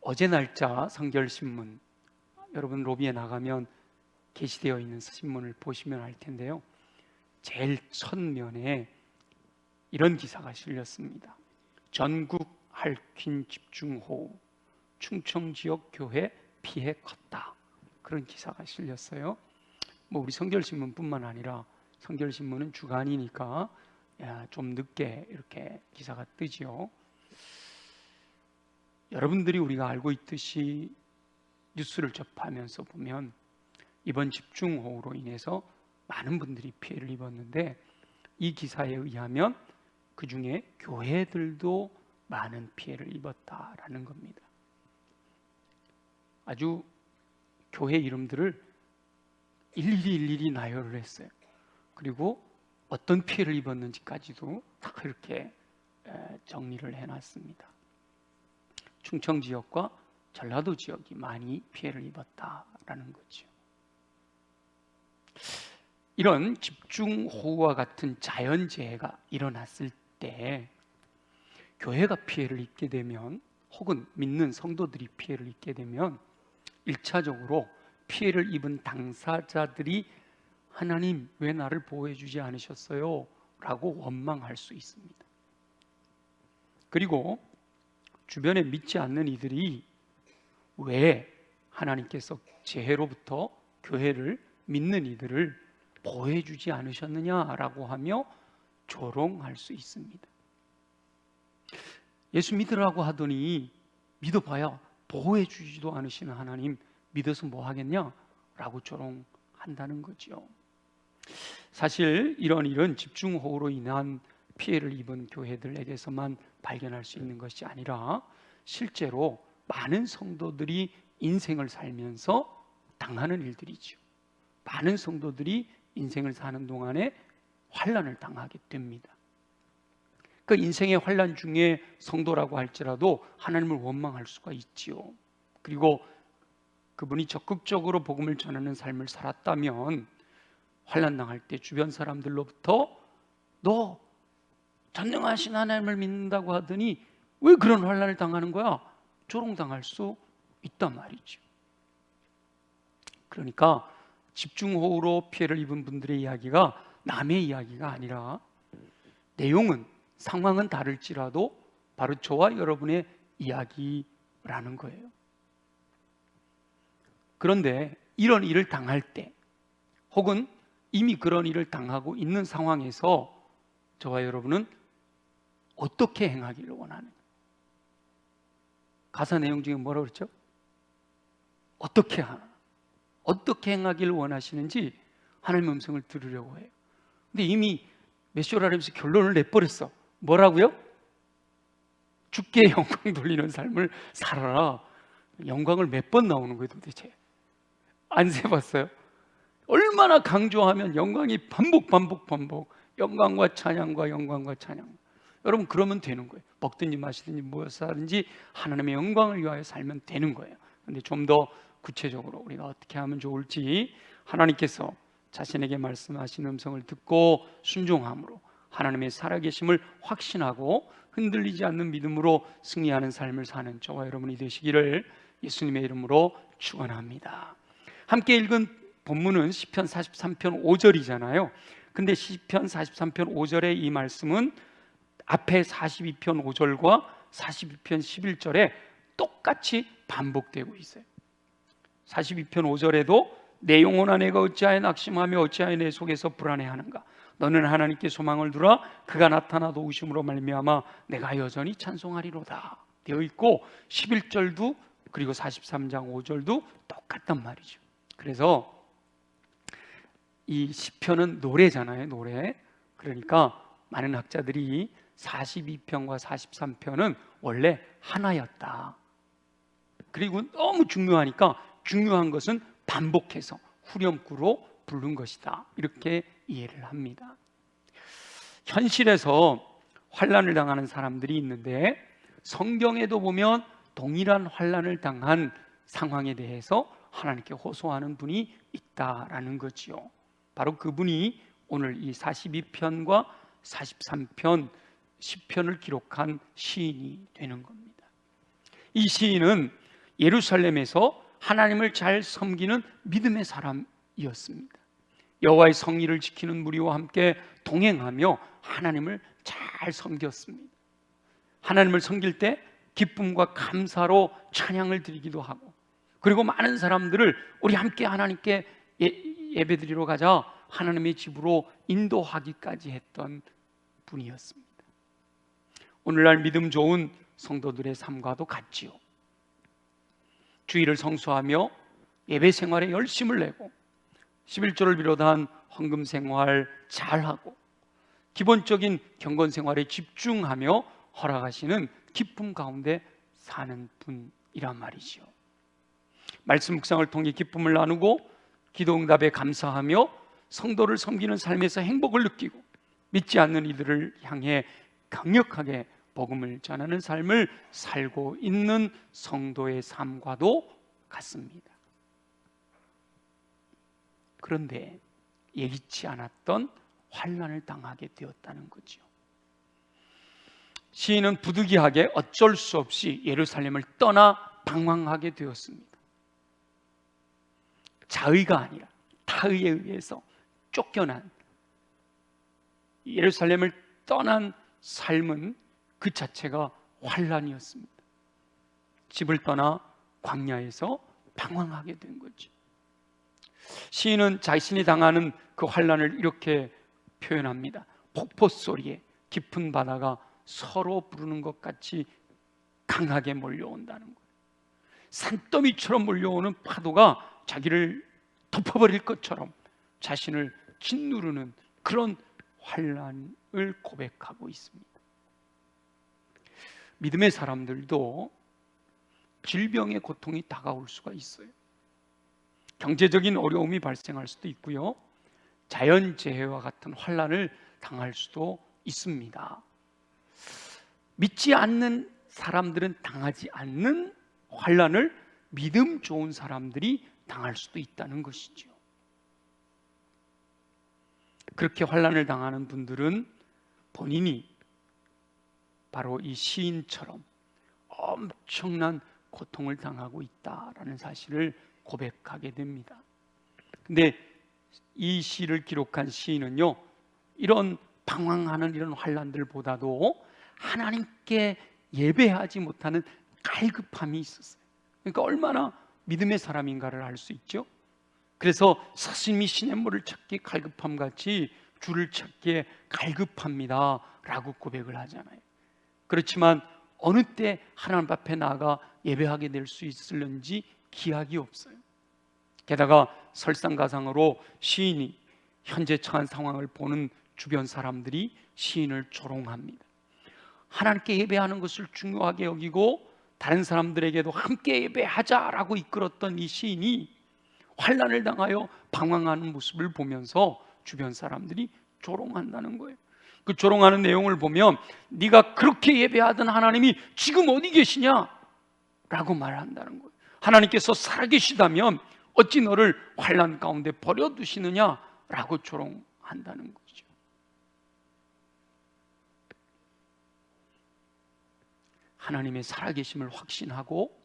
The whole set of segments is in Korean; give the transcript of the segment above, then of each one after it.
어제 날짜 성결신문, 여러분 로비에 나가면 게시되어 있는 신문을 보시면 알 텐데요, 제일 첫 면에 이런 기사가 실렸습니다. 전국 할퀸 집중호우, 충청지역 교회 피해 컸다. 그런 기사가 실렸어요. 우리 성결신문뿐만 아니라, 성결신문은 주간이니까 좀 늦게 이렇게 기사가 뜨지요. 여러분들이 우리가 알고 있듯이 뉴스를 접하면서 보면 이번 집중호우로 인해서 많은 분들이 피해를 입었는데, 이 기사에 의하면 그 중에 교회들도 많은 피해를 입었다라는 겁니다. 아주 교회 이름들을 일일이 나열을 했어요. 그리고 어떤 피해를 입었는지까지도 다 그렇게 정리를 해놨습니다. 충청 지역과 전라도 지역이 많이 피해를 입었다라는 거죠. 이런 집중호우와 같은 자연재해가 일어났을 때 교회가 피해를 입게 되면, 혹은 믿는 성도들이 피해를 입게 되면 1차적으로 피해를 입은 당사자들이 하나님 왜 나를 보호해 주지 않으셨어요? 라고 원망할 수 있습니다. 그리고 주변에 믿지 않는 이들이 왜 하나님께서 재해로부터 교회를, 믿는 이들을 보호해 주지 않으셨느냐라고 하며 조롱할 수 있습니다. 예수 믿으라고 하더니 믿어봐야 보호해 주지도 않으시는 하나님 믿어서 뭐 하겠냐? 라고 조롱한다는 거죠. 사실 이런 일은 집중호우로 인한 피해를 입은 교회들에게서만 발견할 수 있는 것이 아니라 실제로 많은 성도들이 인생을 살면서 당하는 일들이죠. 많은 성도들이 인생을 사는 동안에 환난을 당하게 됩니다. 그 인생의 환난 중에 성도라고 할지라도 하나님을 원망할 수가 있지요. 그리고 그분이 적극적으로 복음을 전하는 삶을 살았다면 환난 당할 때 주변 사람들로부터 너 전능하신 하나님을 믿는다고 하더니 왜 그런 환난을 당하는 거야? 조롱당할 수 있단 말이죠. 그러니까 집중호우로 피해를 입은 분들의 이야기가 남의 이야기가 아니라, 내용은, 상황은 다를지라도 바로 저와 여러분의 이야기라는 거예요. 그런데 이런 일을 당할 때, 혹은 이미 그런 일을 당하고 있는 상황에서 저와 여러분은 어떻게 행하기를 원하느냐? 가사 내용 중에 뭐라고 그랬죠? 어떻게 하나? 어떻게 행하기를 원하시는지 하나님의 음성을 들으려고 해요. 근데 이미 메시오라면서 결론을 내버렸어. 뭐라고요? 주께 영광 돌리는 삶을 살아라. 영광을 몇 번 나오는 거예요 도대체? 안 세봤어요? 얼마나 강조하면 영광이 반복. 영광과 찬양. 여러분 그러면 되는 거예요. 먹든지 마시든지 무엇을 하든지 하나님의 영광을 위하여 살면 되는 거예요. 그런데 좀 더 구체적으로 우리가 어떻게 하면 좋을지, 하나님께서 자신에게 말씀하신 음성을 듣고 순종함으로 하나님의 살아계심을 확신하고 흔들리지 않는 믿음으로 승리하는 삶을 사는 저와 여러분이 되시기를 예수님의 이름으로 축원합니다. 함께 읽은 본문은 시편 43편 5절이잖아요. 근데 시편 43편 5절의 이 말씀은 앞에 42편 5절과 42편 11절에 똑같이 반복되고 있어요. 42편 5절에도 내 영혼아 내가 어찌하여 낙심하며 어찌하여 내 속에서 불안해하는가? 너는 하나님께 소망을 두라. 그가 나타나 도우심으로 말미암아 내가 여전히 찬송하리로다 되어 있고, 11절도 그리고 43장 5절도 똑같단 말이죠. 그래서 이 시편은 노래잖아요, 노래. 그러니까 많은 학자들이 42편과 43편은 원래 하나였다. 그리고 너무 중요하니까 중요한 것은 반복해서 후렴구로 부른 것이다, 이렇게 이해를 합니다. 현실에서 환난을 당하는 사람들이 있는데 성경에도 보면 동일한 환난을 당한 상황에 대해서 하나님께 호소하는 분이 있다라는 거지요. 바로 그분이 오늘 이 42편과 43편 시편을 기록한 시인이 되는 겁니다. 이 시인은 예루살렘에서 하나님을 잘 섬기는 믿음의 사람이었습니다. 여호와의 성의를 지키는 무리와 함께 동행하며 하나님을 잘 섬겼습니다. 하나님을 섬길 때 기쁨과 감사로 찬양을 드리기도 하고, 그리고 많은 사람들을 우리 함께 하나님께 예배드리러 가자 하나님의 집으로 인도하기까지 했던 분이었습니다. 오늘날 믿음 좋은 성도들의 삶과도 같지요. 주일을 성수하며 예배 생활에 열심을 내고 11조를 비롯한 헌금 생활 잘하고 기본적인 경건 생활에 집중하며 허락하시는 기쁨 가운데 사는 분이란 말이지요. 말씀 묵상을 통해 기쁨을 나누고 기도 응답에 감사하며 성도를 섬기는 삶에서 행복을 느끼고 믿지 않는 이들을 향해 강력하게 복음을 전하는 삶을 살고 있는 성도의 삶과도 같습니다. 그런데 예기치 않았던 환난을 당하게 되었다는 거죠. 시인은 부득이하게 어쩔 수 없이 예루살렘을 떠나 방황하게 되었습니다. 자의가 아니라 타의에 의해서 쫓겨난, 예루살렘을 떠난 삶은 그 자체가 환난이었습니다. 집을 떠나 광야에서 방황하게 된 거죠. 시인은 자신이 당하는 그 환난을 이렇게 표현합니다. 폭포 소리에 깊은 바다가 서로 부르는 것 같이 강하게 몰려온다는 거예요. 산더미처럼 몰려오는 파도가 자기를 덮어버릴 것처럼 자신을 짓누르는 그런 환난을 고백하고 있습니다. 믿음의 사람들도 질병의 고통이 다가올 수가 있어요. 경제적인 어려움이 발생할 수도 있고요, 자연재해와 같은 환난을 당할 수도 있습니다. 믿지 않는 사람들은 당하지 않는 환난을 믿음 좋은 사람들이 당할 수도 있다는 것이죠. 그렇게 환난을 당하는 분들은 본인이 바로 이 시인처럼 엄청난 고통을 당하고 있다라는 사실을 고백하게 됩니다. 근데 이 시를 기록한 시인은요, 이런 방황하는 이런 환난들보다도 하나님께 예배하지 못하는 갈급함이 있었어요. 그러니까 얼마나 믿음의 사람인가를 알 수 있죠. 그래서 사슴이 시냇물을 찾기 갈급함 같이 주를 찾기에 갈급합니다 라고 고백을 하잖아요. 그렇지만 어느 때 하나님 앞에 나아가 예배하게 될 수 있을는지 기약이 없어요. 게다가 설상가상으로 시인이 현재 처한 상황을 보는 주변 사람들이 시인을 조롱합니다. 하나님께 예배하는 것을 중요하게 여기고 다른 사람들에게도 함께 예배하자라고 이끌었던 이 시인이 환난을 당하여 방황하는 모습을 보면서 주변 사람들이 조롱한다는 거예요. 그 조롱하는 내용을 보면 네가 그렇게 예배하던 하나님이 지금 어디 계시냐? 라고 말한다는 거예요. 하나님께서 살아계시다면 어찌 너를 환난 가운데 버려두시느냐? 라고 조롱한다는 거죠. 하나님의 살아계심을 확신하고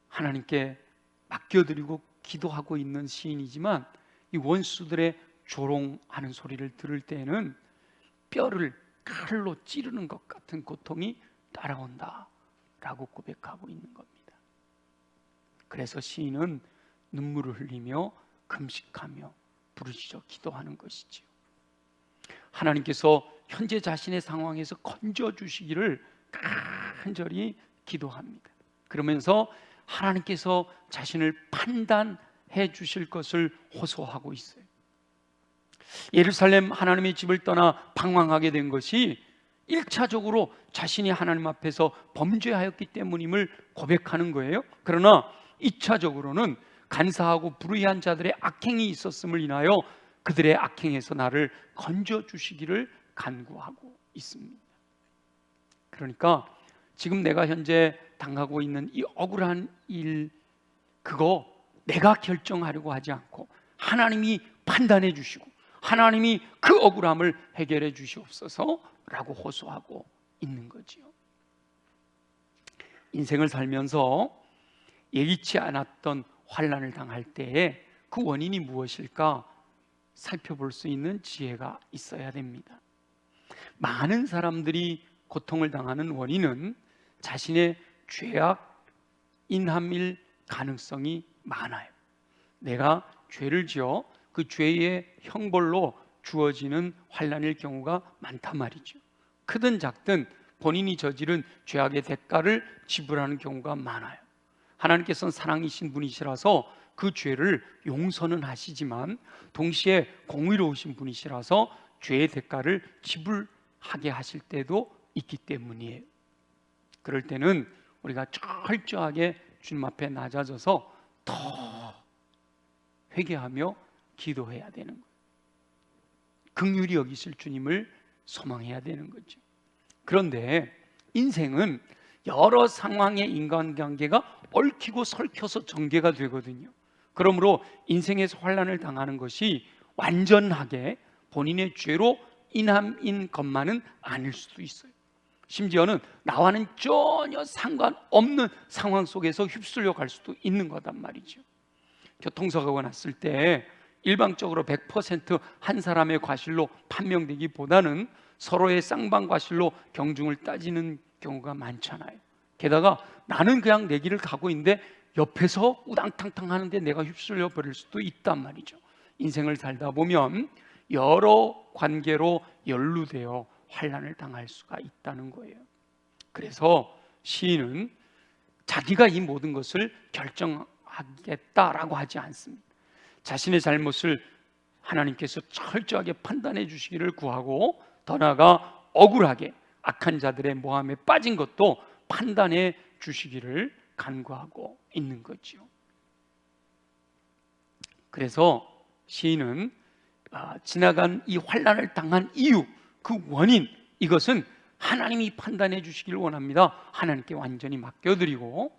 하나님께 맡겨드리고 기도하고 있는 시인이지만 이 원수들의 조롱하는 소리를 들을 때에는 뼈를 칼로 찌르는 것 같은 고통이 따라온다 라고 고백하고 있는 겁니다. 그래서 시인은 눈물을 흘리며 금식하며 부르짖어 기도하는 것이지요. 하나님께서 현재 자신의 상황에서 건져주시기를 간절히 기도합니다. 그러면서 하나님께서 자신을 판단해 주실 것을 호소하고 있어요. 예루살렘 하나님의 집을 떠나 방황하게 된 것이 1차적으로 자신이 하나님 앞에서 범죄하였기 때문임을 고백하는 거예요. 그러나 2차적으로는 간사하고 불의한 자들의 악행이 있었음을 인하여 그들의 악행에서 나를 건져주시기를 간구하고 있습니다. 그러니까 지금 내가 현재 당하고 있는 이 억울한 일, 그거 내가 결정하려고 하지 않고 하나님이 판단해 주시고 하나님이 그 억울함을 해결해 주시옵소서라고 호소하고 있는 거지요. 인생을 살면서 예기치 않았던 환난을 당할 때에 그 원인이 무엇일까 살펴볼 수 있는 지혜가 있어야 됩니다. 많은 사람들이 고통을 당하는 원인은 자신의 죄악인함일 가능성이 많아요. 내가 죄를 지어 그 죄의 형벌로 주어지는 환난일 경우가 많단 말이죠. 크든 작든 본인이 저지른 죄악의 대가를 지불하는 경우가 많아요. 하나님께서는 사랑이신 분이시라서 그 죄를 용서는 하시지만 동시에 공의로우신 분이시라서 죄의 대가를 지불하게 하실 때도 있기 때문이에요. 그럴 때는 우리가 철저하게 주님 앞에 낮아져서 더 회개하며 기도해야 되는 거예요. 긍휼히 여기실 주님을 소망해야 되는 거죠. 그런데 인생은 여러 상황의 인간관계가 얽히고 설켜서 전개가 되거든요. 그러므로 인생에서 환난을 당하는 것이 완전하게 본인의 죄로 인함인 것만은 아닐 수도 있어요. 심지어는 나와는 전혀 상관없는 상황 속에서 휩쓸려 갈 수도 있는 거단 말이죠. 교통사고가 났을 때 일방적으로 100% 한 사람의 과실로 판명되기보다는 서로의 쌍방 과실로 경중을 따지는 경우가 많잖아요. 게다가 나는 그냥 내 길을 가고 있는데 옆에서 우당탕탕 하는데 내가 휩쓸려 버릴 수도 있단 말이죠. 인생을 살다 보면 여러 관계로 연루되어 환난을 당할 수가 있다는 거예요. 그래서 시인은 자기가 이 모든 것을 결정하겠다라고 하지 않습니다. 자신의 잘못을 하나님께서 철저하게 판단해 주시기를 구하고, 더 나아가 억울하게 악한 자들의 모함에 빠진 것도 판단해 주시기를 간구하고 있는 거죠. 그래서 시인은 지나간 이 환난을 당한 이유, 그 원인, 이것은 하나님이 판단해 주시기를 원합니다. 하나님께 완전히 맡겨드리고,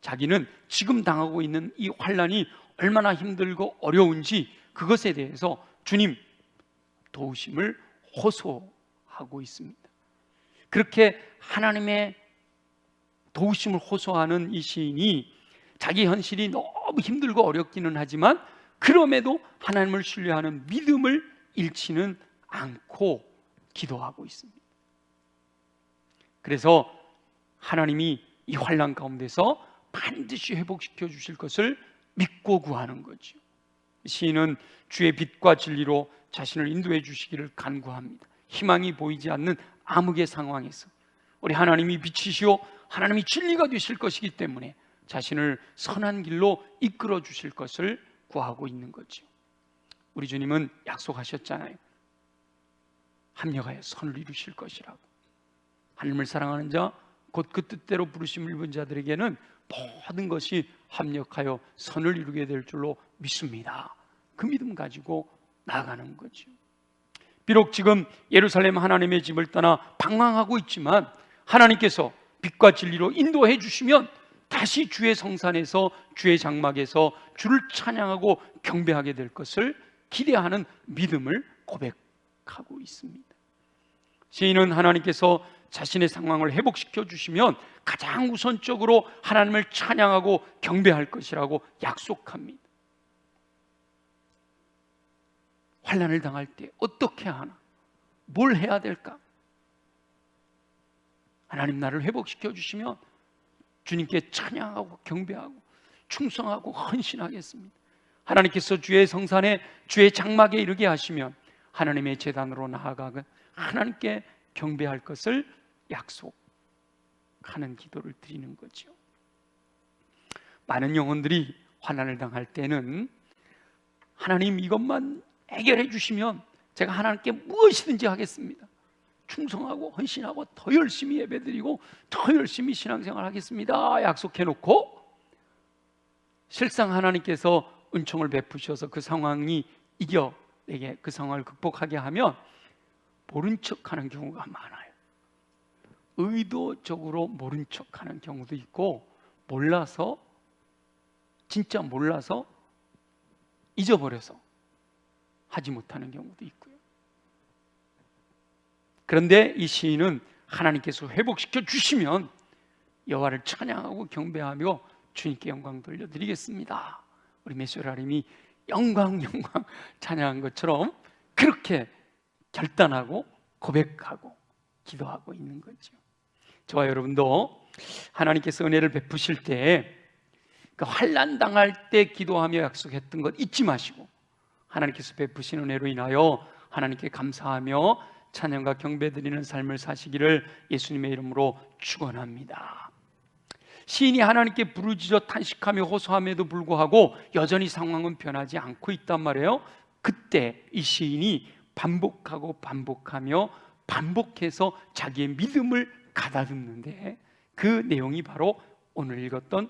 자기는 지금 당하고 있는 이 환난이 얼마나 힘들고 어려운지 그것에 대해서 주님 도우심을 호소하고 있습니다. 그렇게 하나님의 도우심을 호소하는 이 시인이 자기 현실이 너무 힘들고 어렵기는 하지만 그럼에도 하나님을 신뢰하는 믿음을 잃지는 않고 기도하고 있습니다. 그래서 하나님이 이 환난 가운데서 반드시 회복시켜 주실 것을 믿고 구하는 거죠. 시인은 주의 빛과 진리로 자신을 인도해 주시기를 간구합니다. 희망이 보이지 않는 암흑의 상황에서 우리 하나님이 빛이시오, 하나님이 진리가 되실 것이기 때문에 자신을 선한 길로 이끌어 주실 것을 구하고 있는 거죠. 우리 주님은 약속하셨잖아요. 합력하여 선을 이루실 것이라고. 하나님을 사랑하는 자, 곧 그 뜻대로 부르심을 입은 자들에게는 모든 것이 합력하여 선을 이루게 될 줄로 믿습니다. 그 믿음 가지고 나아가는 거죠. 비록 지금 예루살렘 하나님의 집을 떠나 방황하고 있지만 하나님께서 빛과 진리로 인도해 주시면 다시 주의 성산에서, 주의 장막에서 주를 찬양하고 경배하게 될 것을 기대하는 믿음을 고백하고 있습니다. 시인은 하나님께서 자신의 상황을 회복시켜 주시면 가장 우선적으로 하나님을 찬양하고 경배할 것이라고 약속합니다. 환난을 당할 때 어떻게 하나? 뭘 해야 될까? 하나님 나를 회복시켜 주시면 주님께 찬양하고 경배하고 충성하고 헌신하겠습니다. 하나님께서 주의 성산에, 주의 장막에 이르게 하시면 하나님의 제단으로 나아가 하나님께 경배할 것을 약속하는 기도를 드리는 거죠. 많은 영혼들이 환난을 당할 때는 하나님 이것만 해결해 주시면 제가 하나님께 무엇이든지 하겠습니다. 충성하고 헌신하고 더 열심히 예배드리고 더 열심히 신앙생활 하겠습니다 약속해 놓고 실상 하나님께서 은총을 베푸셔서 그 상황이 이겨내게, 그 상황을 극복하게 하면 모른 척하는 경우가 많아요. 의도적으로 모른 척하는 경우도 있고, 몰라서, 진짜 몰라서 잊어버려서 하지 못하는 경우도 있고요. 그런데 이 시인은 하나님께서 회복시켜 주시면 여호와를 찬양하고 경배하며 주님께 영광 돌려드리겠습니다. 우리 메시오라님이 영광 찬양한 것처럼 그렇게 결단하고 고백하고 기도하고 있는 거죠. 저와 여러분도 하나님께서 은혜를 베푸실 때 환난 당할 때 기도하며 약속했던 것 잊지 마시고 하나님께서 베푸신 은혜로 인하여 하나님께 감사하며 찬양과 경배드리는 삶을 사시기를 예수님의 이름으로 축원합니다. 시인이 하나님께 부르짖어 탄식하며 호소함에도 불구하고 여전히 상황은 변하지 않고 있단 말이에요. 그때 이 시인이 반복하고 반복하며 반복해서 자기의 믿음을 가다듬는데 그 내용이 바로 오늘 읽었던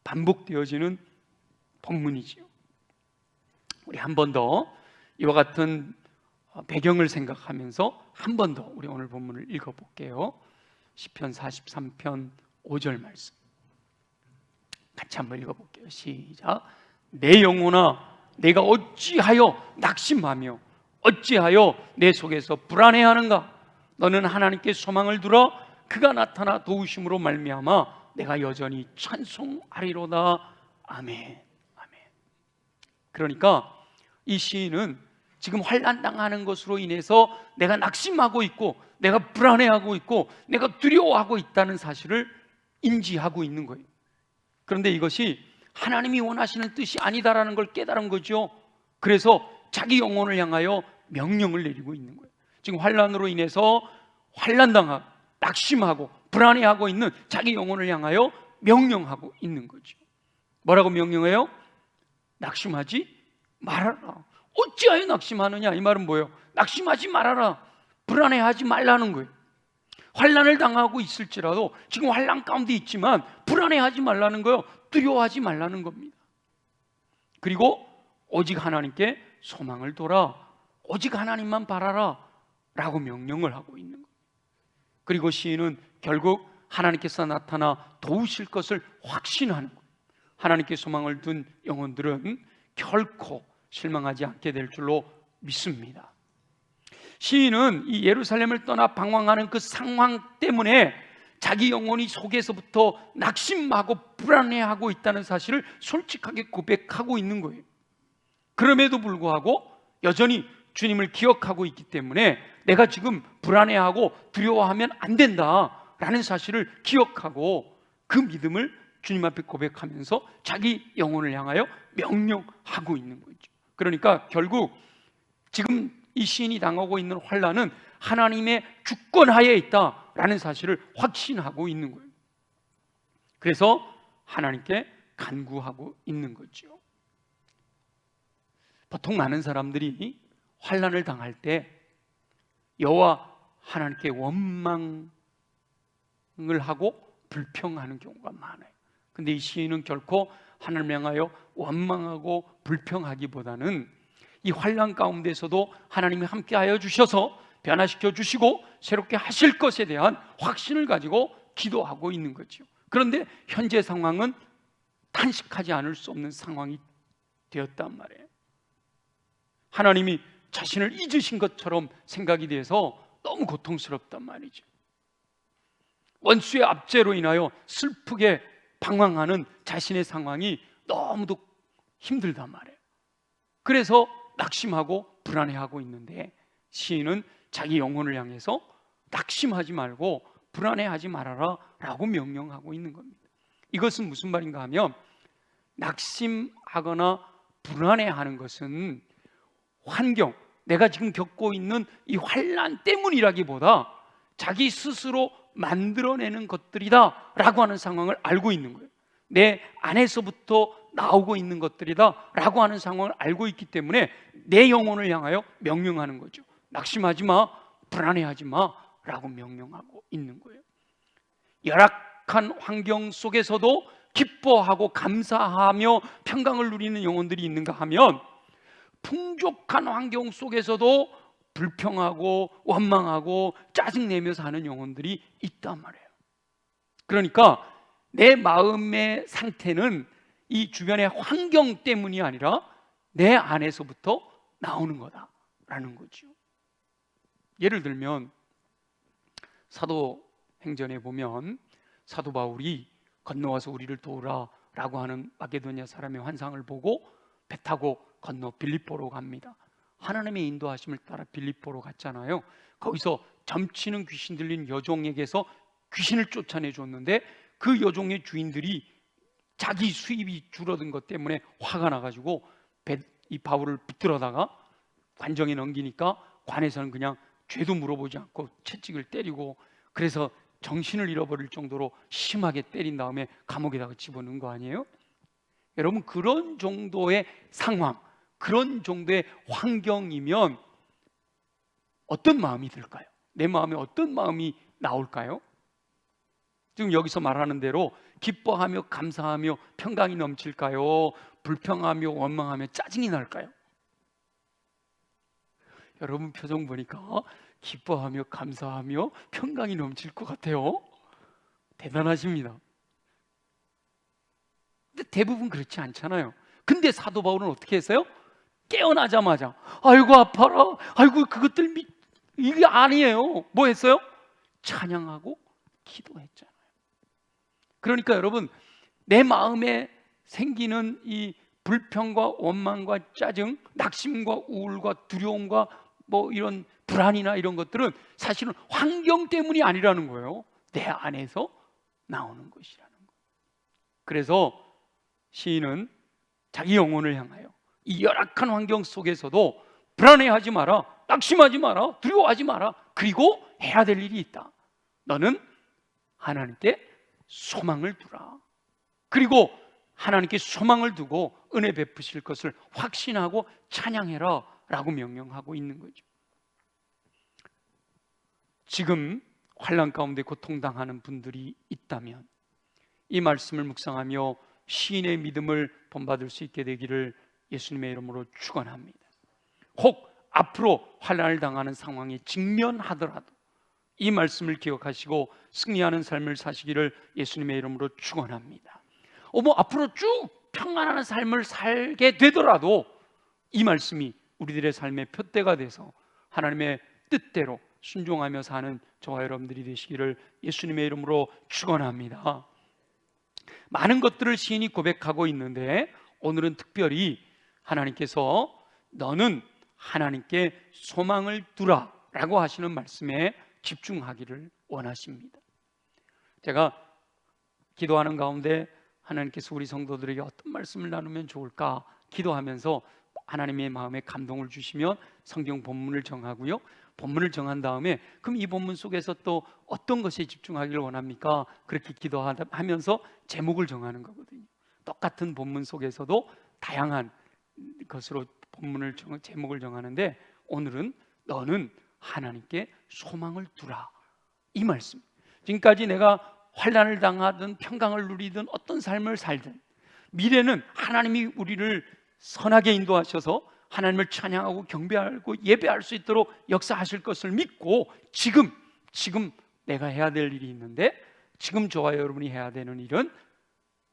반복되어지는 본문이지요. 우리 한 번 더 이와 같은 배경을 생각하면서 한 번 더 우리 오늘 본문을 읽어볼게요. 시편 43편 5절 말씀 같이 한번 읽어볼게요. 시작. 내 영혼아 내가 어찌하여 낙심하며 어찌하여 내 속에서 불안해하는가? 너는 하나님께 소망을 두어 그가 나타나 도우심으로 말미암아 내가 여전히 찬송하리로다. 아멘. 아멘. 그러니까 이 시인은 지금 환난 당하는 것으로 인해서 내가 낙심하고 있고 내가 불안해하고 있고 내가 두려워하고 있다는 사실을 인지하고 있는 거예요. 그런데 이것이 하나님이 원하시는 뜻이 아니다라는 걸 깨달은 거죠. 그래서 자기 영혼을 향하여 명령을 내리고 있는 거예요. 지금 환난으로 인해서 환난당하고 낙심하고 불안해하고 있는 자기 영혼을 향하여 명령하고 있는 거죠. 뭐라고 명령해요? 낙심하지 말아라. 어찌하여 낙심하느냐? 이 말은 뭐예요? 낙심하지 말아라. 불안해하지 말라는 거예요. 환난을 당하고 있을지라도 지금 환난 가운데 있지만 불안해하지 말라는 거예요. 두려워하지 말라는 겁니다. 그리고 오직 하나님께 소망을 둬라. 오직 하나님만 바라라 라고 명령을 하고 있는 거예요. 그리고 시인은 결국 하나님께서 나타나 도우실 것을 확신하는 거예요. 하나님께 소망을 둔 영혼들은 결코 실망하지 않게 될 줄로 믿습니다. 시인은 이 예루살렘을 떠나 방황하는 그 상황 때문에 자기 영혼이 속에서부터 낙심하고 불안해하고 있다는 사실을 솔직하게 고백하고 있는 거예요. 그럼에도 불구하고 여전히 주님을 기억하고 있기 때문에 내가 지금 불안해하고 두려워하면 안 된다라는 사실을 기억하고 그 믿음을 주님 앞에 고백하면서 자기 영혼을 향하여 명령하고 있는 거죠. 그러니까 결국 지금 이 시인이 당하고 있는 환난은 하나님의 주권하에 있다라는 사실을 확신하고 있는 거예요. 그래서 하나님께 간구하고 있는 거죠. 보통 많은 사람들이 환난을 당할 때 여호와 하나님께 원망을 하고 불평하는 경우가 많아요. 근데 이 시인은 결코 하나님을 향하여 원망하고 불평하기보다는 이 환난 가운데서도 하나님이 함께하여 주셔서 변화시켜 주시고 새롭게 하실 것에 대한 확신을 가지고 기도하고 있는 거죠. 그런데 현재 상황은 탄식하지 않을 수 없는 상황이 되었단 말이에요. 하나님이 자신을 잊으신 것처럼 생각이 돼서 너무 고통스럽단 말이죠. 원수의 압제로 인하여 슬프게 방황하는 자신의 상황이 너무도 힘들단 말이에요. 그래서 낙심하고 불안해하고 있는데 시인은 자기 영혼을 향해서 낙심하지 말고 불안해하지 말아라 라고 명령하고 있는 겁니다. 이것은 무슨 말인가 하면 낙심하거나 불안해하는 것은 환경, 내가 지금 겪고 있는 이 환난 때문이라기보다 자기 스스로 만들어내는 것들이다 라고 하는 상황을 알고 있는 거예요. 내 안에서부터 나오고 있는 것들이다 라고 하는 상황을 알고 있기 때문에 내 영혼을 향하여 명령하는 거죠. 낙심하지 마, 불안해하지 마 라고 명령하고 있는 거예요. 열악한 환경 속에서도 기뻐하고 감사하며 평강을 누리는 영혼들이 있는가 하면 풍족한 환경 속에서도 불평하고 원망하고 짜증내며 사는 영혼들이 있단 말이에요. 그러니까 내 마음의 상태는 이 주변의 환경 때문이 아니라 내 안에서부터 나오는 거다라는 거죠. 예를 들면 사도행전에 보면 사도 바울이 건너와서 우리를 도우라 라고 하는 마게도냐 사람의 환상을 보고 배 타고 건너 빌립보로 갑니다. 하나님의 인도하심을 따라 빌립보로 갔잖아요. 거기서 점치는 귀신 들린 여종에게서 귀신을 쫓아내 줬는데 그 여종의 주인들이 자기 수입이 줄어든 것 때문에 화가 나가지고 이 바울을 붙들어다가 관정에 넘기니까 관에서는 그냥 죄도 물어보지 않고 채찍을 때리고, 그래서 정신을 잃어버릴 정도로 심하게 때린 다음에 감옥에다가 집어넣은 거 아니에요? 여러분, 그런 정도의 상황, 그런 정도의 환경이면 어떤 마음이 들까요? 내 마음에 어떤 마음이 나올까요? 지금 여기서 말하는 대로 기뻐하며 감사하며 평강이 넘칠까요? 불평하며 원망하며 짜증이 날까요? 여러분 표정 보니까 기뻐하며 감사하며 평강이 넘칠 것 같아요. 대단하십니다. 근데 대부분 그렇지 않잖아요. 근데 사도 바울은 어떻게 했어요? 깨어나자마자 아이고 아파라, 아이고 그것들 이게 아니에요. 뭐 했어요? 찬양하고 기도했잖아요. 그러니까 여러분, 내 마음에 생기는 이 불평과 원망과 짜증, 낙심과 우울과 두려움과 뭐 이런 불안이나 이런 것들은 사실은 환경 때문이 아니라는 거예요. 내 안에서 나오는 것이라는 거예요. 그래서 시인은 자기 영혼을 향하여 이 열악한 환경 속에서도 불안해하지 마라, 낙심하지 마라, 두려워하지 마라. 그리고 해야 될 일이 있다. 너는 하나님께 소망을 두라. 그리고 하나님께 소망을 두고 은혜 베푸실 것을 확신하고 찬양해라 라고 명령하고 있는 거죠. 지금 환난 가운데 고통당하는 분들이 있다면 이 말씀을 묵상하며 시인의 믿음을 본받을 수 있게 되기를 예수님의 이름으로 축원합니다. 혹 앞으로 환난을 당하는 상황에 직면하더라도 이 말씀을 기억하시고 승리하는 삶을 사시기를 예수님의 이름으로 축원합니다. 앞으로 쭉 평안한 삶을 살게 되더라도 이 말씀이 우리들의 삶의 표대가 돼서 하나님의 뜻대로 순종하며 사는 저와 여러분들이 되시기를 예수님의 이름으로 축원합니다. 많은 것들을 시인이 고백하고 있는데 오늘은 특별히 하나님께서 너는 하나님께 소망을 두라 라고 하시는 말씀에 집중하기를 원하십니다. 제가 기도하는 가운데 하나님께서 우리 성도들에게 어떤 말씀을 나누면 좋을까 기도하면서 하나님의 마음에 감동을 주시면 성경 본문을 정하고요, 본문을 정한 다음에 그럼 이 본문 속에서 또 어떤 것에 집중하기를 원합니까? 그렇게 기도하면서 제목을 정하는 거거든요. 똑같은 본문 속에서도 다양한 것으로 제목을 정하는데 오늘은 너는 하나님께 소망을 두라, 이 말씀. 지금까지 내가 환난을 당하든 평강을 누리든 어떤 삶을 살든 미래는 하나님이 우리를 선하게 인도하셔서 하나님을 찬양하고 경배하고 예배할 수 있도록 역사하실 것을 믿고 지금 내가 해야 될 일이 있는데 지금 저와 여러분이 해야 되는 일은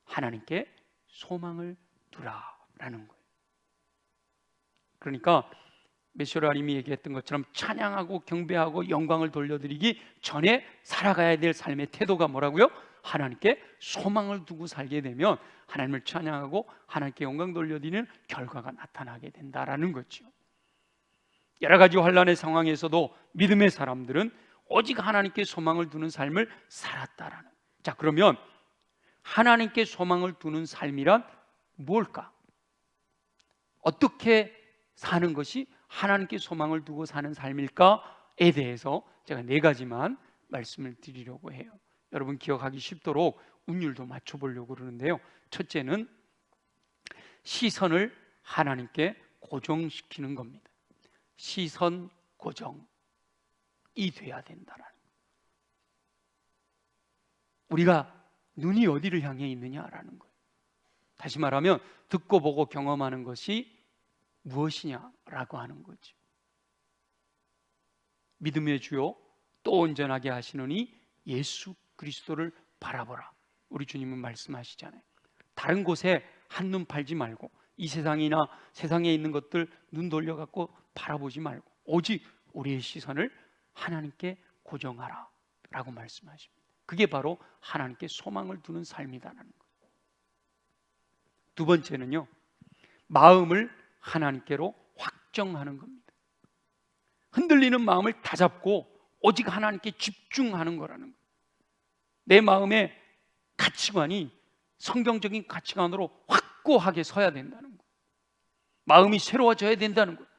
하나님께 소망을 두라라는 거예요. 그러니까 메시오라님이 얘기했던 것처럼 찬양하고 경배하고 영광을 돌려드리기 전에 살아가야 될 삶의 태도가 뭐라고요? 하나님께 소망을 두고 살게 되면 하나님을 찬양하고 하나님께 영광 돌려드리는 결과가 나타나게 된다라는 거죠. 여러 가지 환난의 상황에서도 믿음의 사람들은 오직 하나님께 소망을 두는 삶을 살았다라는. 자, 그러면 하나님께 소망을 두는 삶이란 뭘까? 어떻게 사는 것이 하나님께 소망을 두고 사는 삶일까에 대해서 제가 4가지만 말씀을 드리려고 해요. 여러분 기억하기 쉽도록 운율도 맞춰보려고 그러는데요. 첫째는 시선을 하나님께 고정시키는 겁니다. 시선 고정이 돼야 된다라는. 우리가 눈이 어디를 향해 있느냐라는 거예요. 다시 말하면 듣고 보고 경험하는 것이 무엇이냐라고 하는 거죠. 믿음의 주요 또 온전하게 하시느니 예수 그리스도를 바라보라. 우리 주님은 말씀하시잖아요. 다른 곳에 한눈 팔지 말고 이 세상이나 세상에 있는 것들 눈 돌려갖고 바라보지 말고 오직 우리의 시선을 하나님께 고정하라 라고 말씀하십니다. 그게 바로 하나님께 소망을 두는 삶이다라는 거예요. 두 번째는요, 마음을 하나님께로 확정하는 겁니다. 흔들리는 마음을 다잡고 오직 하나님께 집중하는 거라는 거예요. 내 마음의 가치관이 성경적인 가치관으로 확고하게 서야 된다는 거예요. 마음이 새로워져야 된다는 거예요.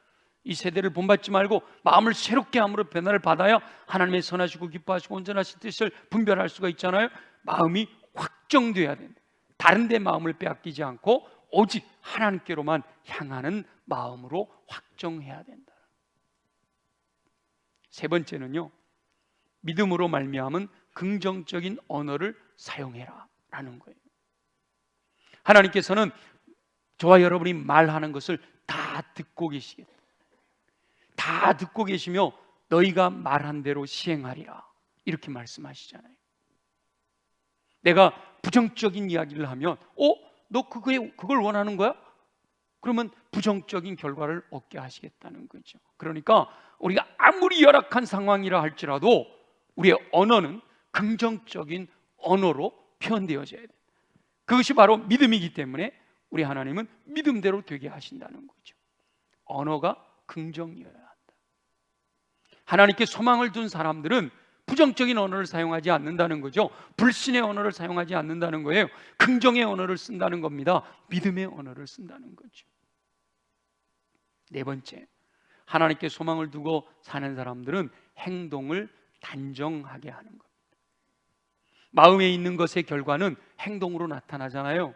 이 세대를 본받지 말고 마음을 새롭게 함으로 변화를 받아야 하나님의 선하시고 기뻐하시고 온전하신 뜻을 분별할 수가 있잖아요. 마음이 확정돼야 된다. 다른 데 마음을 빼앗기지 않고 오직 하나님께로만 향하는 마음으로 확정해야 된다. 세 번째는요, 믿음으로 말미암은 긍정적인 언어를 사용해라 라는 거예요. 하나님께서는 저와 여러분이 말하는 것을 다 듣고 계시겠다. 다 듣고 계시며 너희가 말한 대로 시행하리라 이렇게 말씀하시잖아요. 내가 부정적인 이야기를 하면 너 그걸 원하는 거야? 그러면 부정적인 결과를 얻게 하시겠다는 거죠. 그러니까 우리가 아무리 열악한 상황이라 할지라도 우리의 언어는 긍정적인 언어로 표현되어져야 돼요. 그것이 바로 믿음이기 때문에 우리 하나님은 믿음대로 되게 하신다는 거죠. 언어가 긍정이어야 한다. 하나님께 소망을 둔 사람들은 부정적인 언어를 사용하지 않는다는 거죠. 불신의 언어를 사용하지 않는다는 거예요. 긍정의 언어를 쓴다는 겁니다. 믿음의 언어를 쓴다는 거죠. 네 번째, 하나님께 소망을 두고 사는 사람들은 행동을 단정하게 하는 겁니다. 마음에 있는 것의 결과는 행동으로 나타나잖아요.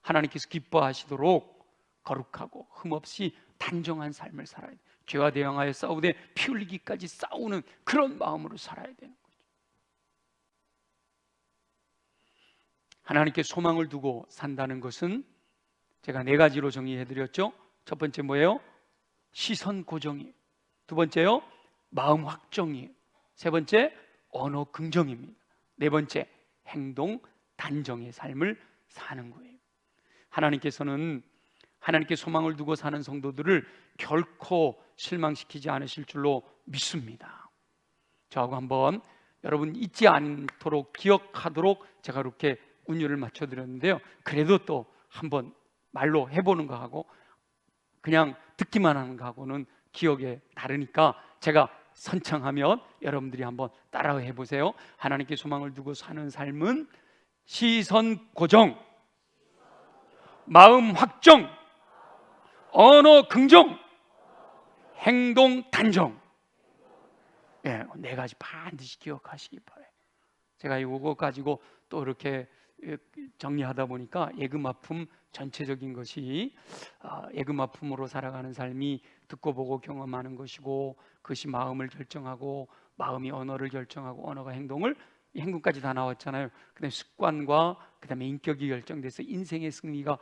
하나님께서 기뻐하시도록 거룩하고 흠없이 단정한 삶을 살아야 돼요. 죄와 대항하여 싸우되 피 흘리기까지 싸우는 그런 마음으로 살아야 되는 거죠. 하나님께 소망을 두고 산다는 것은 제가 네 가지로 정리해드렸죠. 첫 번째 뭐예요? 시선 고정이에요. 두 번째요, 마음 확정이에요. 세 번째, 언어 긍정입니다. 네 번째, 행동 단정의 삶을 사는 거예요. 하나님께서는 하나님께 소망을 두고 사는 성도들을 결코 실망시키지 않으실 줄로 믿습니다. 저하고 한번 여러분 잊지 않도록 기억하도록 제가 이렇게 운율을 맞춰드렸는데요. 그래도 또 한번 말로 해보는 거하고 그냥 듣기만 하는 거하고는 기억에 다르니까 제가 선창하면 여러분들이 한번 따라해 보세요. 하나님께 소망을 두고 사는 삶은 시선 고정, 마음 확정, 언어 긍정, 행동 단정. 네 가지 반드시 기억하시기 바라요. 제가 이거 가지고 또 이렇게 정리하다 보니까 예금아픔 전체적인 것이 예금아픔으로 살아가는 삶이 듣고 보고 경험하는 것이고, 그것이 마음을 결정하고 마음이 언어를 결정하고 언어가 행동을, 행동까지 다 나왔잖아요. 그다음에 습관과 그다음에 인격이 결정돼서 인생의 승리가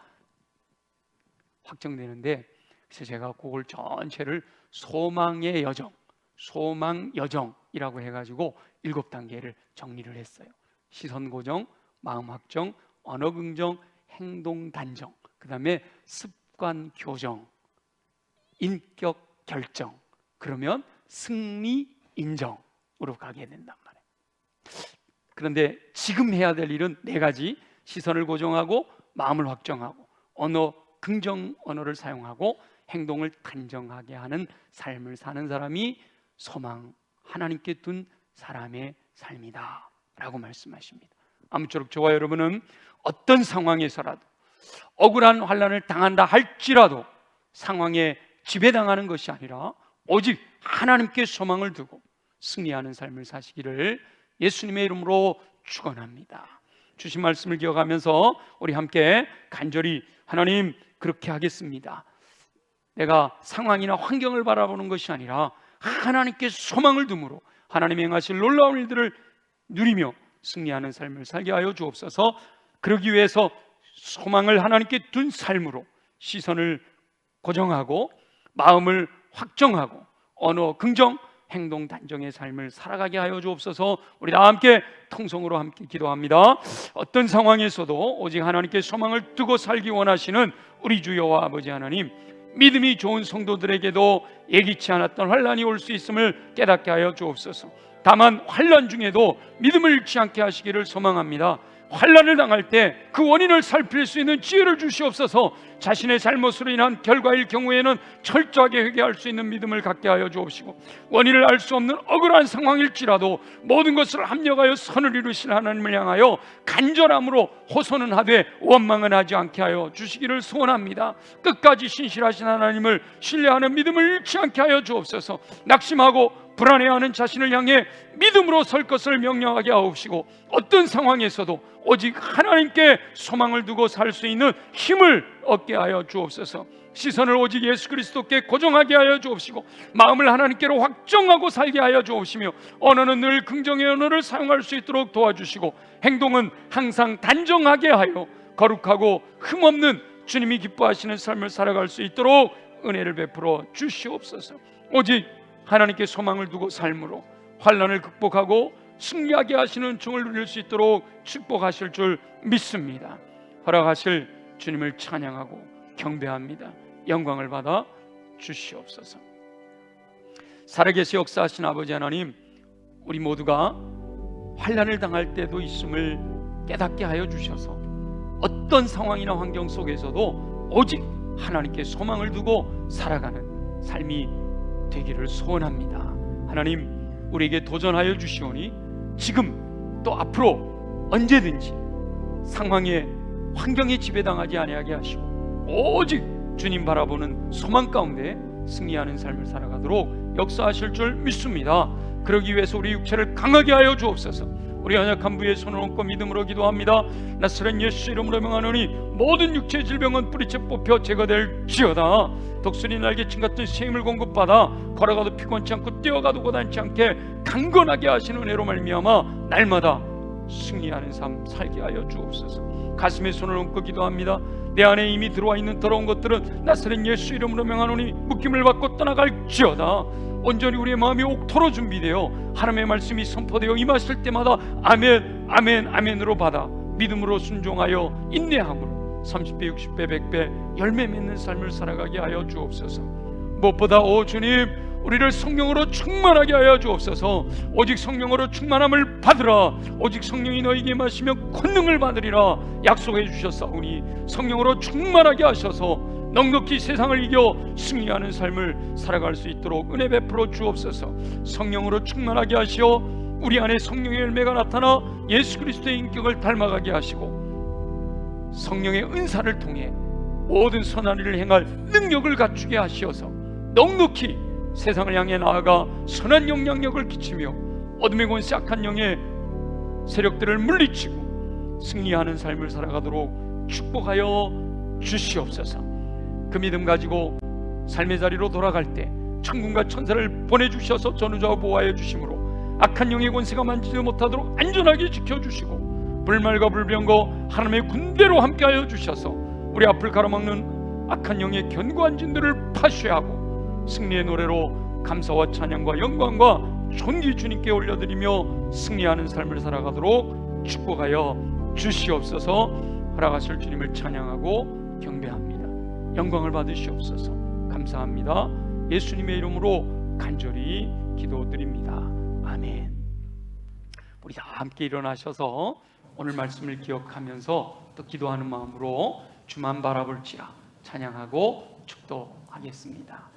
확정되는데, 그래서 제가 그걸 전체를 소망의 여정, 소망 여정이라고 해가지고 7단계를 정리를 했어요. 시선 고정, 마음 확정, 언어 긍정, 행동 단정, 그 다음에 습관 교정, 인격 결정, 그러면 승리 인정으로 가게 된단 말이에요. 그런데 지금 해야 될 일은 네 가지: 시선을 고정하고 마음을 확정하고 언어 긍정 언어를 사용하고 행동을 단정하게 하는 삶을 사는 사람이 소망, 하나님께 둔 사람의 삶이다 라고 말씀하십니다. 아무쪼록 저와 여러분은 어떤 상황에서라도 억울한 환난을 당한다 할지라도 상황에 지배당하는 것이 아니라 오직 하나님께 소망을 두고 승리하는 삶을 사시기를 예수님의 이름으로 축원합니다. 주신 말씀을 기억하면서 우리 함께 간절히 하나님 그렇게 하겠습니다. 내가 상황이나 환경을 바라보는 것이 아니라 하나님께 소망을 둠으로 하나님의 행하실 놀라운 일들을 누리며 승리하는 삶을 살게 하여 주옵소서. 그러기 위해서 소망을 하나님께 둔 삶으로 시선을 고정하고 마음을 확정하고 언어 긍정, 행동 단정의 삶을 살아가게 하여 주옵소서. 우리 다 함께 통성으로 함께 기도합니다. 어떤 상황에서도 오직 하나님께 소망을 두고 살기 원하시는 우리 주여와 아버지 하나님, 믿음이 좋은 성도들에게도 예기치 않았던 환난이 올 수 있음을 깨닫게 하여 주옵소서. 다만 환난 중에도 믿음을 잃지 않게 하시기를 소망합니다. 환난을 당할 때 그 원인을 살필 수 있는 지혜를 주시옵소서. 자신의 잘못으로 인한 결과일 경우에는 철저하게 회개할 수 있는 믿음을 갖게 하여 주옵시고, 원인을 알 수 없는 억울한 상황일지라도 모든 것을 합력하여 선을 이루신 하나님을 향하여 간절함으로 호소는 하되 원망은 하지 않게 하여 주시기를 소원합니다. 끝까지 신실하신 하나님을 신뢰하는 믿음을 잃지 않게 하여 주옵소서. 낙심하고 불안해하는 자신을 향해 믿음으로 설 것을 명령하게 하옵시고, 어떤 상황에서도 오직 하나님께 소망을 두고 살 수 있는 힘을 얻게 하여 주옵소서. 시선을 오직 예수 그리스도께 고정하게 하여 주옵시고, 마음을 하나님께로 확정하고 살게 하여 주옵시며, 언어는 늘 긍정의 언어를 사용할 수 있도록 도와주시고, 행동은 항상 단정하게 하여 거룩하고 흠없는 주님이 기뻐하시는 삶을 살아갈 수 있도록 은혜를 베풀어 주시옵소서. 오직 하나님께 소망을 두고 삶으로 환난을 극복하고 승리하게 하시는 종을 누릴 수 있도록 축복하실 줄 믿습니다. 허락하실 주님을 찬양하고 경배합니다. 영광을 받아 주시옵소서. 살아계시 역사하신 아버지 하나님, 우리 모두가 환난을 당할 때도 있음을 깨닫게 하여 주셔서 어떤 상황이나 환경 속에서도 오직 하나님께 소망을 두고 살아가는 삶이 되기를 소원합니다. 하나님, 우리에게 도전하여 주시오니 지금 또 앞으로 언제든지 상황에 환경에 지배당하지 아니하게 하시고 오직 주님 바라보는 소망 가운데 승리하는 삶을 살아가도록 역사하실 줄 믿습니다. 그러기 위해서 우리 육체를 강하게 하여 주옵소서. 우리 연약한 부에 손을 얹고 믿음으로 기도합니다. 나사렛 예수 이름으로 명하노니 모든 육체의 질병은 뿌리째 뽑혀 제거될지어다. 독수리 날개침 같은 새 힘을 공급받아 걸어가도 피곤치 않고 뛰어가도 고단치 않게 강건하게 하시는 은혜로 말미암아 날마다 승리하는 삶 살게 하여 주옵소서. 가슴에 손을 얹고 기도합니다. 내 안에 이미 들어와 있는 더러운 것들은 나사렛 예수 이름으로 명하노니 묶임을 받고 떠나갈지어다. 온전히 우리의 마음이 옥토로 준비되어 하나님의 말씀이 선포되어 임하실 때마다 아멘 아멘 아멘으로 받아 믿음으로 순종하여 인내함으로 30배 60배 100배 열매 맺는 삶을 살아가게 하여 주옵소서. 무엇보다 오 주님, 우리를 성령으로 충만하게 하여 주옵소서. 오직 성령으로 충만함을 받으라. 오직 성령이 너희에게 임하시면 권능을 받으리라 약속해 주셨사오니 성령으로 충만하게 하셔서 넉넉히 세상을 이겨 승리하는 삶을 살아갈 수 있도록 은혜 베풀어 주옵소서. 성령으로 충만하게 하시어 우리 안에 성령의 열매가 나타나 예수 그리스도의 인격을 닮아가게 하시고 성령의 은사를 통해 모든 선한 일을 행할 능력을 갖추게 하시어서 넉넉히 세상을 향해 나아가 선한 영향력을 끼치며 어둠의 권세 악한 영의 세력들을 물리치고 승리하는 삶을 살아가도록 축복하여 주시옵소서. 그 믿음 가지고 삶의 자리로 돌아갈 때 천군과 천사를 보내주셔서 전우좌우 보호하여 주심으로 악한 영의 권세가 만지지 못하도록 안전하게 지켜주시고 불말과 불병과 하나님의 군대로 함께하여 주셔서 우리 앞을 가로막는 악한 영의 견고한 진들을 파쇄하고 승리의 노래로 감사와 찬양과 영광과 존귀 주님께 올려드리며 승리하는 삶을 살아가도록 축복하여 주시옵소서. 허락하실 주님을 찬양하고 경배합니다. 영광을 받으시옵소서. 감사합니다. 예수님의 이름으로 간절히 기도드립니다. 아멘. 우리 다 함께 일어나셔서 오늘 말씀을 기억하면서 또 기도하는 마음으로 주만 바라볼지라 찬양하고 축도하겠습니다.